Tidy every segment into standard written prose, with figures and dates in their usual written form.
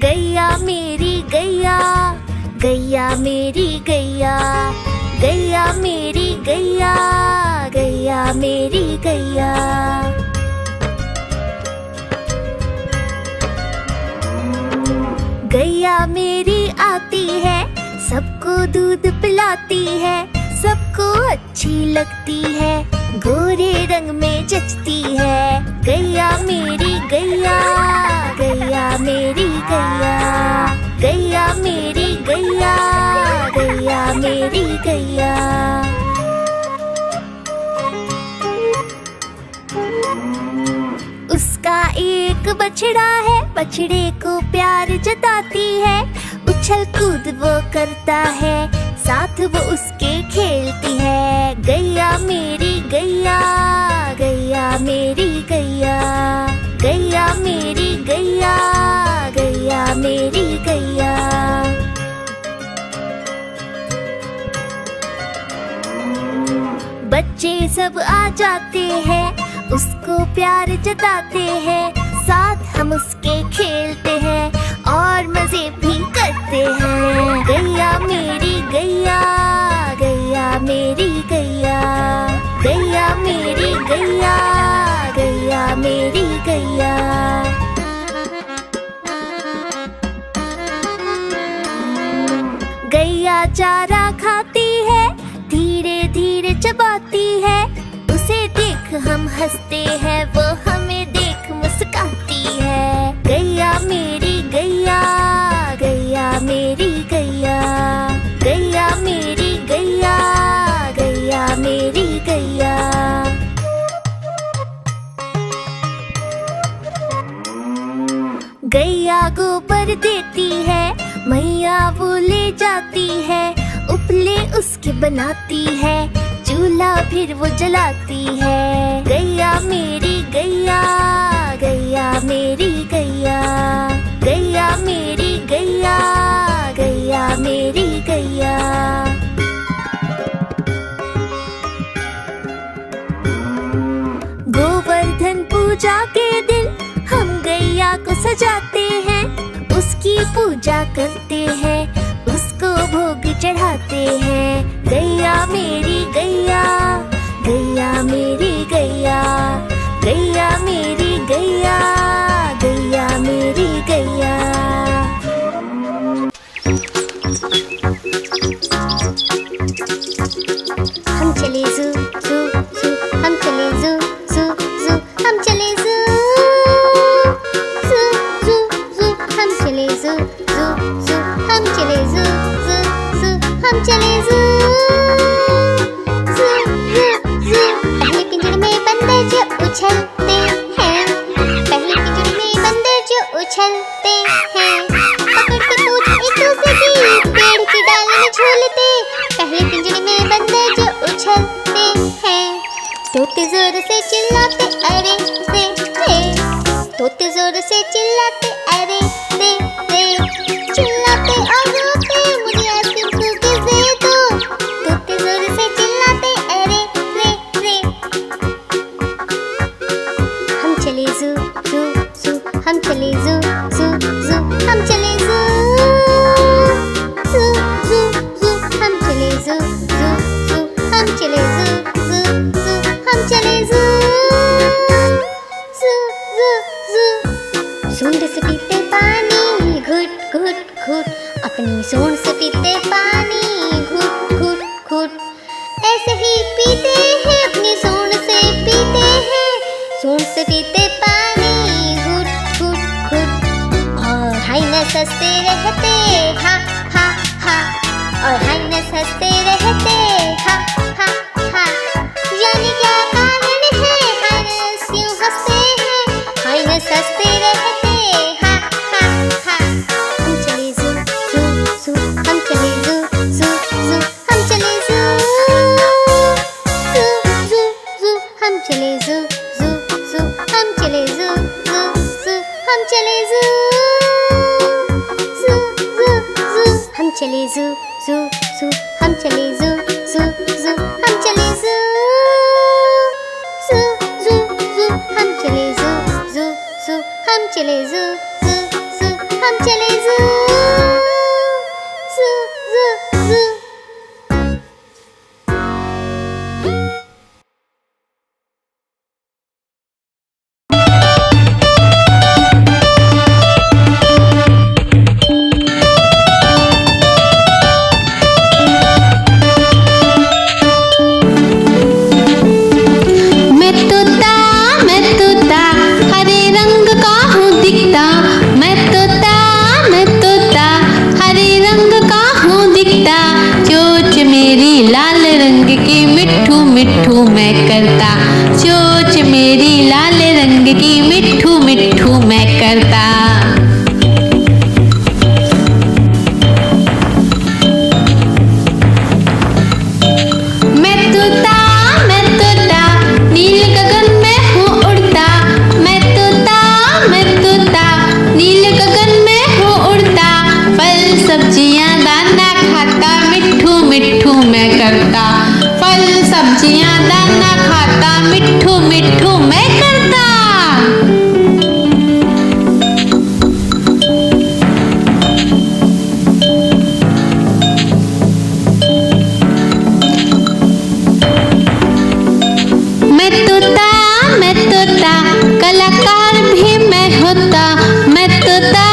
गैया मेरी गैया, गैया मेरी गैया, गैया मेरी गैया, गैया मेरी गैया। गैया मेरी आती है, सबको दूध पिलाती है, सबको अच्छी लगती है, गोरे रंग में जचती है। गैया मेरी गैया, गैया मेरी गैया, गैया मेरी गैया, गैया मेरी गैया। उसका एक बछड़ा है, बछड़े को प्यार जताती है, उछल कूद वो करता है, साथ वो उसके खेलती है। गैया मेरी गैया, गैया मेरी गैया, गैया मेरी गैया, गैया मेरी गैया। बच्चे सब आ जाते हैं, उसको प्यार जताते हैं, साथ हम उसके खेलते हैं और मजे भी करते हैं। गैया मेरी गैया, गैया मेरी गैया, गैया मेरी गैया, गैया मेरी गैया। गैया चारा खाती है, धीरे धीरे चबाती है, उसे देख हम हंसते हैं, वो हमें देख मुस्काती है। गैया मेरी गैया, गैया मेरी गैया, गैया मेरी गैया, गैया मेरी गैया। गैया गोबर देती है, मैया वो ले जाती है, उपले उसके बनाती है, चूल्हा फिर वो जलाती है। गैया मेरी गैया, गैया मेरी गैया, गैया मेरी गैया, गैया मेरी गैया। गोवर्धन पूजा के दिन हम गैया को सजाते हैं, उसकी पूजा करते हैं, उसको भोग चढ़ाते हैं। गैया मेरी गैया, गैया मेरी गैया, गैया मेरी गैया, गैया मेरी गैया। हम चले ज़ू ज़ू ज़ू, हम चले ज़ू ज़ू ज़ू, हम चले ज़ू ज़ू ज़ू ज़ू, हम चले ज़ू ज़ू ज़ू, हम चले ज़ू ज़ू ज़ू, हम चले ज़ू ज़ू ज़ू ज़ू। पहले पिंजरे में बंदर जो उछलते हैं, पहले पिंजरे में बंदर जो उछलते हैं, पकड़ के पूछ एक दूसरे की, पेड़ की डाली में झूलते। पहले पिंजरे में बंदर जो उछलते हैं, तोते जोर से चिल्लाते अरे रे रे, तोते जोर से चिल्लाते अरे रे रे, चिल्लाते और रोते मुझे आइसक्रीम कुकीज़ दे दो। तोते जोर से चिल्लाते अरे रे रे। हम चले ज़ू ज़ू ज़ू, हम चले ज़ू ज़ू ज़ू, हम चले ज़ू ज़ू ज़ू ज़ू, हम चले ज़ू ज़ू ज़ू, हम चले ज़ू ज़ू ज़ू, हम चले ज़ू ज़ू ज़ू ज़ू। सूंड से पीते पानी घुट घुट घुट, अपनी सूंड से पीते पानी घुट घुट घुट, ऐसे ही पीते हैं अपनी सूंड से पीते हैं, सूंड से पीते पानी घुट घुट घुट। और हाइनस हंसते रहते हा हा हा, और हाइनस हंसते रहते हा हा हा। जाने क्या कारण है हाइनस क्यों हंसते हैं, हाइनस हंसते रहते हा हा हा। हम चले ज़ू ज़ू ज़ू, हम चले ज़ू ज़ू ज़ू, हम चले ज़ू ज़ू ज़ू ज़ू, हम चले ज़ू ज़ू ज़ू, हम चले ज़ू ज़ू ज़ू, हम चले ज़ू ज़ू ज़ू ज़ू, हम चले ज़ू ज़ू ज़ू, हम चले ज़ू ज़ू ज़ू, हम चले ज़ू ज़ू ज़ू ज़ू, हम चले ज़ू ज़ू ज़ू, हम चले ज़ू ज़ू ज़ू, हम चले ज़ू ज़ू ज़ू ज़ू। मिट्ठू मैं करता, चोंच मेरी लाल रंग की मिट्ठू मिट्ठू मैं करता। मैं तोता नील गगन में हूँ उड़ता। मैं तोता नील गगन में हूँ उड़ता। फल सब्जियाँ दाना खाता, मिट्ठू मिट्ठू मैं करता। फल सब्जियाँ दाना खाता, मिट्ठू मिट्ठू मैं करता। मैं तोता कलाकार भी मैं होता। मैं तोता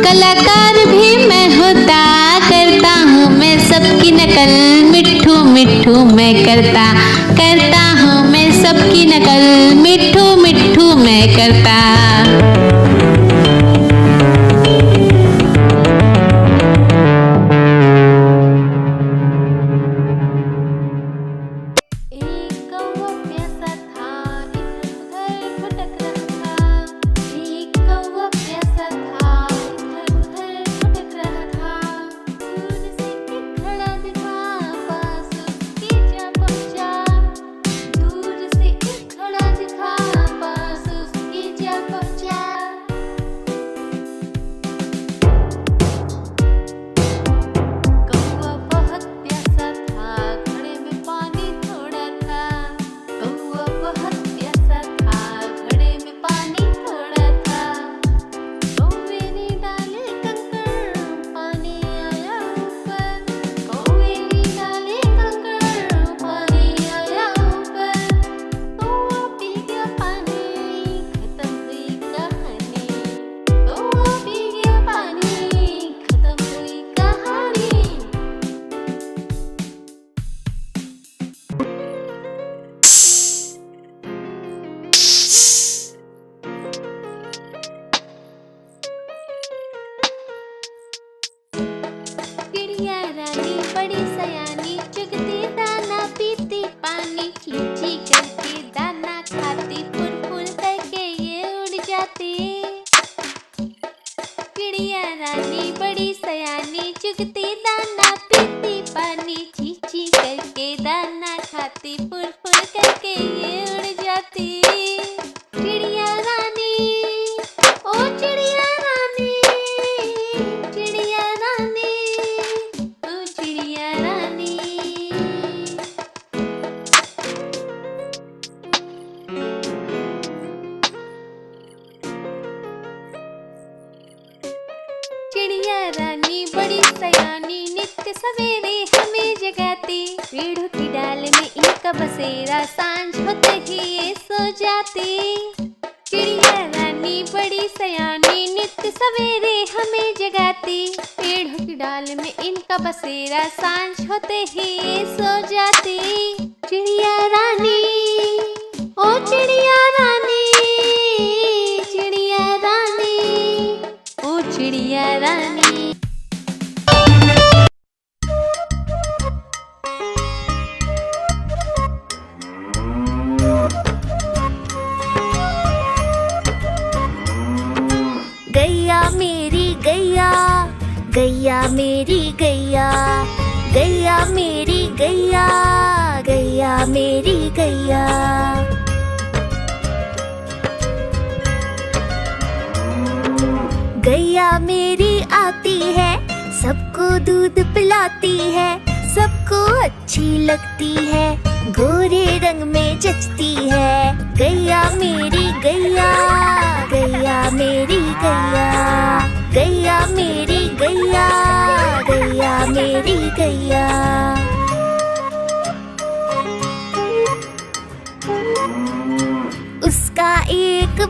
कलाकार भी मैं होता। करता हूँ मैं सबकी नकल, मिट्ठू मिट्ठू मैं करता। करता हूँ मैं सबकी नकल, मिट्ठू मिट्ठू मैं करता। बड़ी सयानी चुगती दाना पीती पानी, खींची करके दाना खाती, फुल फुल करके ये उड़ जाती। चिड़िया रानी बड़ी सयानी चुगती दाना पीती पानी, खींची करके दाना खाती, फुल फुल करके ये उड़ जाती। चिड़िया रानी ओ चिड़िया रानी, चिड़िया रानी ओ चिड़िया रानी। चिड़िया रानी बड़ी सयानी नित्य सवेरे हमें जगाती, पेड़ों की डाल में इनका बसेरा, सांझ होते ही ये सो जाती। चिड़िया रानी बड़ी सयानी नित्य सवेरे हमें जगाती, पेड़ों की डाल में इनका बसेरा, सांझ होते ही ये सो जाती। चिड़िया रानी ओ चिड़िया रानी, चिड़िया रानी ओ चिड़िया रानी। गैया मेरी गैया, गैया मेरी गैया, गैया मेरी गैया, गैया मेरी गैया। गैया मेरी आती है, सबको दूध पिलाती है, सबको अच्छी लगती है, गोरे रंग में जचती है। गैया मेरी गैया, गैया मेरी गैया।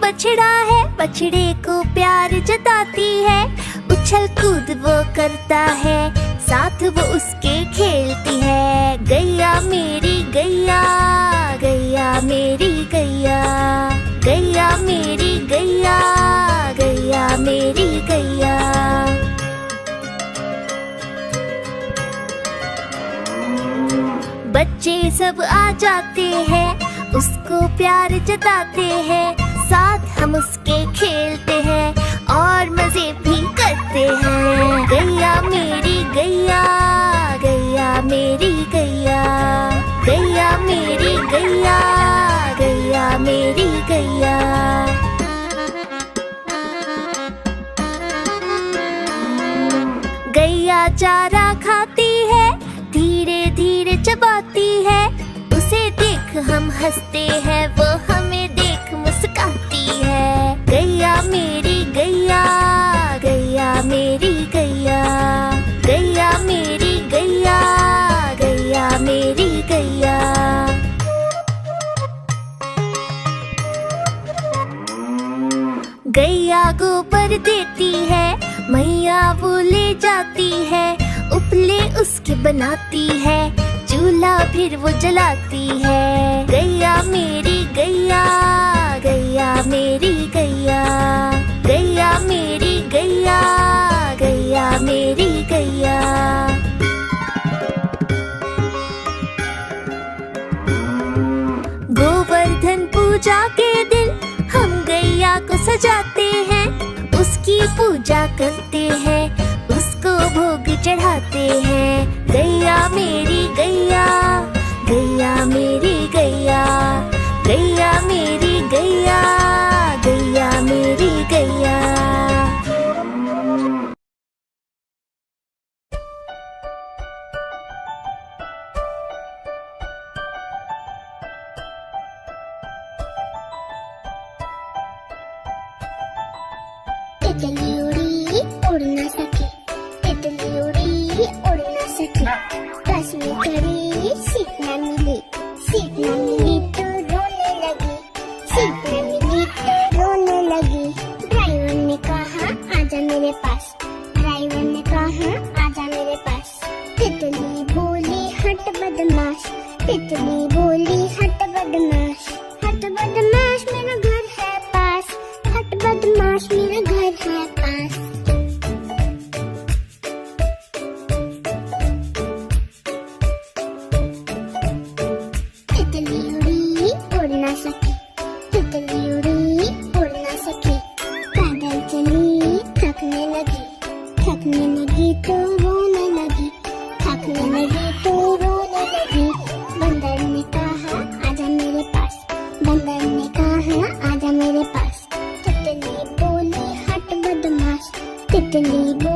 बछड़ा है, बछड़े को प्यार जताती है। उछल कूद वो करता है, साथ वो उसके खेलती है। गैया मेरी गैया, गैया मेरी गैया, गैया मेरी गैया, गैया मेरी गैया। बच्चे सब आ जाते हैं, उसको प्यार जताते हैं। साथ हम उसके खेलते हैं और मजे भी करते हैं। गैया मेरी गैया, गैया मेरी गैया, गैया मेरी गैया, गैया मेरी गैया। गैया चारा खाती है, धीरे धीरे चबाती है। उसे देख हम हंसते हैं, वो हमें देख मुस्काती है। गैया मेरी गैया, गैया मेरी गैया, गैया मेरी गैया, गैया मेरी गैया। गैया गोबर देती है, मैया वो ले जाती है। उपले उसके बनाती है, चूल्हा फिर वो जलाती है। गैया मेरी गैया, गैया मेरी गैया, गैया मेरी गैया, गैया मेरी गैया। गोवर्धन पूजा के दिन हम गैया को सजाते हैं। उसकी पूजा करते हैं, उसको भोग चढ़ाते हैं। गैया मेरी गैया, गैया मेरी गैया, गैया मेरी गैया, गैया मेरी गैया। तितली उड़ी उड़ न सके, तितली उड़ी उड़ न सके। बस में खड़ी सीट न मिली, सीट न मिली तो रोने लगी, सीट न मिली तो रोने लगी। ड्राइवर ने कहा आजा मेरे पास, ड्राइवर ने कहा आजा मेरे पास। तितली बोली हट बदमाश, तितली बोली हट बदमाश, हट बदमाश मेरा घर है पास, हट बदमाश मेरा घर है पास। तितली उड़ी उड़ न सकी, तितली उड़ी उड़ न सकी। पैदल चली थकने लगी, थकने लगी तो रोने लगी, थकने लगी तो रोने लगी। बंदर ने कहा आजा मेरे पास, बंदर ने कहा आजा मेरे पास। तितली बोली हट बदमाश, तितली बोली